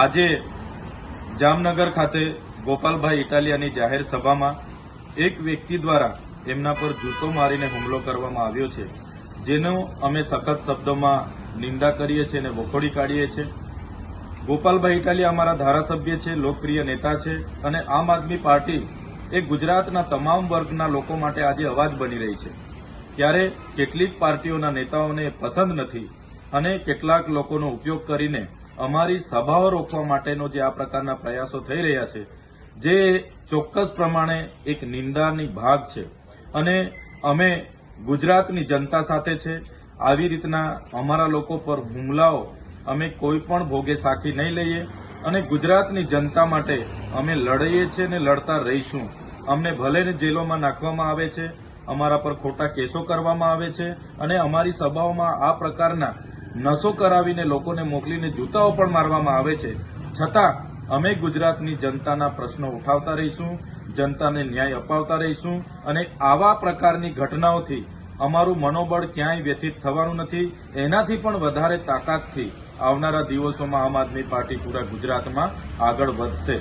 આજે જામનગર ખાતે ગોપાલભાઈ ઇટાલિયાની જાહેર સભામાં એક વ્યક્તિ દ્વારા એમના પર જૂતો મારીને હુમલો કરવામાં આવ્યો છે, જેનો અમે સખત શબ્દોમાં નિંદા કરીએ છીએ અને વખોડી કાઢીએ છીએ. ગોપાલભાઈ ઇટાલિયા અમારા ધારાસભ્ય છે, લોકપ્રિય નેતા છે અને આમ આદમી પાર્ટી એ ગુજરાતના તમામ વર્ગના લોકો માટે આજે અવાજ બની રહી છે. ત્યારે કેટલીક પાર્ટીઓના નેતાઓને પસંદ નથી અને કેટલાક લોકોનો ઉપયોગ કરીને અમારી સભાઓ રોકવા માટેનો જે આ પ્રકારના પ્રયાસો થઈ રહ્યા છે, જે ચોક્કસ પ્રમાણે એક નિંદાની ભાગ છે અને અમે ગુજરાતની જનતા સાથે છે. આવી રીતના અમારા લોકો પર હુમલાઓ અમે કોઈ પણ ભોગે સાખી નહીં લઈએ અને ગુજરાતની જનતા માટે અમે લડીએ છીએ અને લડતા રહીશું. અમને ભલે જેલોમાં નાખવામાં આવે છે, અમારા પર ખોટા કેસો કરવામાં આવે છે અને અમારી સભાઓમાં આ પ્રકારના નશો કરાવીને લોકોને મોકલીને જૂતાઓ પણ મારવામાં આવે છે, છતાં અમે ગુજરાતની જનતાના પ્રશ્નો ઉઠાવતા રહીશું, જનતાને ન્યાય અપાવતા રહીશું અને આવા પ્રકારની ઘટનાઓથી અમારું મનોબળ ક્યાંય વ્યથિત થવાનું નથી. એનાથી પણ વધારે તાકાતથી આવનારા દિવસોમાં આમ આદમી પાર્ટી પૂરા ગુજરાતમાં આગળ વધશે.